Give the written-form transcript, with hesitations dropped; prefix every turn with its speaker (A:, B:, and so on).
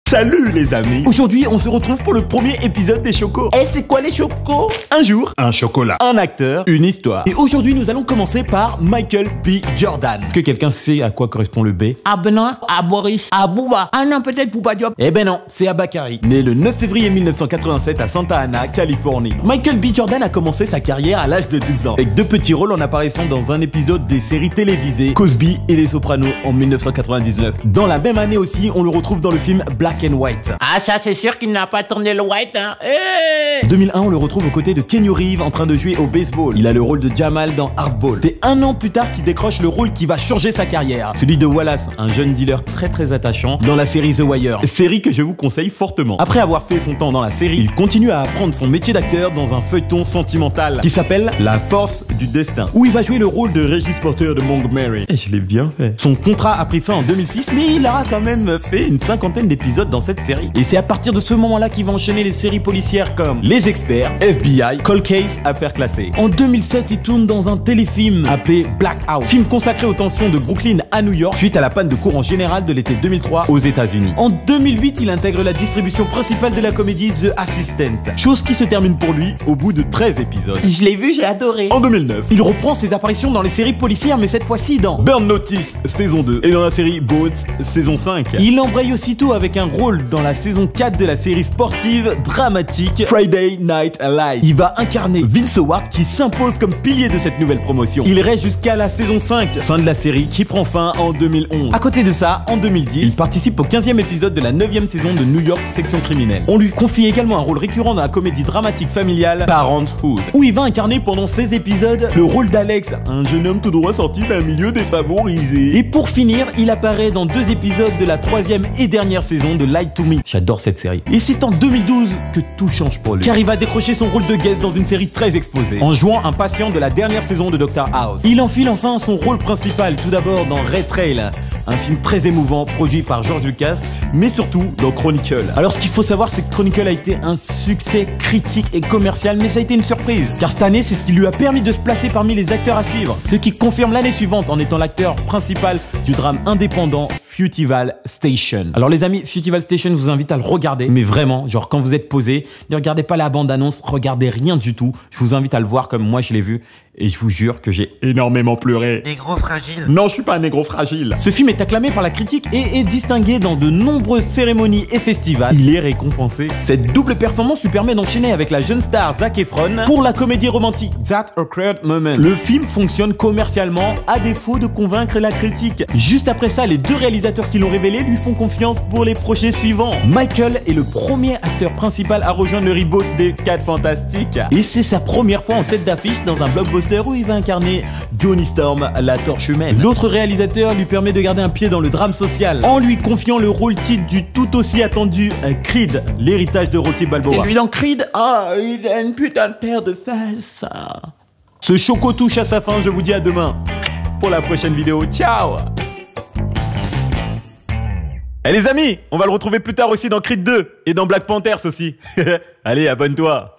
A: Salut les amis. Aujourd'hui, on se retrouve pour le premier épisode des Chocos.
B: Et c'est quoi les chocos?
A: Un jour, un chocolat, un acteur, une histoire. Et aujourd'hui, nous allons commencer par Michael B. Jordan. Est-ce que quelqu'un sait à quoi correspond le B?
B: À Benoît, à Boris, à Bouba. Ah non, peut-être Bouba Diop.
A: Eh ben non, c'est Abakari. Né le 9 février 1987 à Santa Ana, Californie. Michael B. Jordan a commencé sa carrière à l'âge de 12 ans, avec deux petits rôles en apparaissant dans un épisode des séries télévisées Cosby et Les Sopranos en 1999. Dans la même année aussi, on le retrouve dans le film Black and White.
B: Ah ça c'est sûr qu'il n'a pas tourné le white hein. Hey
A: 2001, on le retrouve aux côtés de Keanu Reeves en train de jouer au baseball. Il a le rôle de Jamal dans Hardball. C'est un an plus tard qu'il décroche le rôle qui va changer sa carrière, celui de Wallace, un jeune dealer très attachant dans la série The Wire, série que je vous conseille fortement. Après avoir fait son temps dans la série, il continue à apprendre son métier d'acteur dans un feuilleton sentimental qui s'appelle La Force du Destin, où il va jouer le rôle de Regis Porter de Montgomery. Et je l'ai bien fait. Son contrat a pris fin en 2006, mais il aura quand même fait une cinquantaine d'épisodes dans cette série. Et c'est à partir de ce moment-là qu'il va enchaîner les séries policières comme Les Experts, FBI, Cold Case, Affaires classées. En 2007, il tourne dans un téléfilm appelé Blackout, film consacré aux tensions de Brooklyn à New York suite à la panne de courant générale de l'été 2003 aux États-Unis. En 2008, il intègre la distribution principale de la comédie The Assistant, chose qui se termine pour lui au bout de 13 épisodes.
B: Je l'ai vu, j'ai adoré.
A: En 2009, il reprend ses apparitions dans les séries policières, mais cette fois-ci dans Burn Notice saison 2 et dans la série Boats saison 5. Il embraye aussitôt avec un rôle dans la saison 4 de la série sportive dramatique Friday Night Lights. Il va incarner Vince Howard qui s'impose comme pilier de cette nouvelle promotion. Il reste jusqu'à la saison 5, fin de la série qui prend fin en 2011. À côté de ça, en 2010, il participe au 15e épisode de la 9e saison de New York Section Criminelle. On lui confie également un rôle récurrent dans la comédie dramatique familiale Parenthood, où il va incarner pendant 16 épisodes le rôle d'Alex, un jeune homme tout droit sorti d'un milieu défavorisé. Et pour finir, il apparaît dans 2 épisodes de la 3e et dernière saison de Lie to Me. J'adore cette série. Et c'est en 2012 que tout change pour lui, car il va décrocher son rôle de guest dans une série très exposée, en jouant un patient de la dernière saison de Dr House. Il enfile enfin son rôle principal, tout d'abord dans Red Trail, un film très émouvant produit par George Lucas, mais surtout dans Chronicle. Alors ce qu'il faut savoir, c'est que Chronicle a été un succès critique et commercial, mais ça a été une surprise, car cette année, c'est ce qui lui a permis de se placer parmi les acteurs à suivre, ce qui confirme l'année suivante en étant l'acteur principal du drame indépendant Futival Station. Alors les amis, Futival Station, je vous invite à le regarder, mais vraiment, genre quand vous êtes posé, ne regardez pas la bande-annonce, regardez rien du tout. Je vous invite à le voir comme moi je l'ai vu, et je vous jure que j'ai énormément pleuré.
B: Négro fragile.
A: Non, je suis pas un négro fragile. Ce film est acclamé par la critique et est distingué dans de nombreuses cérémonies et festivals. Il est récompensé. Cette double performance lui permet d'enchaîner avec la jeune star Zac Efron pour la comédie romantique That Awkward Moment. Le film fonctionne commercialement à défaut de convaincre la critique. Juste après ça, les deux réalisateurs qui l'ont révélé lui font confiance pour les projets suivants. Michael est le premier acteur principal à rejoindre le reboot des 4 Fantastiques. Et c'est sa première fois en tête d'affiche dans un blockbuster où il va incarner Johnny Storm, la torche humaine. L'autre réalisateur lui permet de garder un pied dans le drame social en lui confiant le rôle titre du tout aussi attendu Creed, l'héritage de Rocky Balboa.
B: C'est lui dans Creed? Ah, il a une putain de paire de fesses.
A: Ce choco touche à sa fin, je vous dis à demain pour la prochaine vidéo. Ciao. Et les amis, on va le retrouver plus tard aussi dans Creed 2 et dans Black Panthers aussi. Allez, abonne-toi.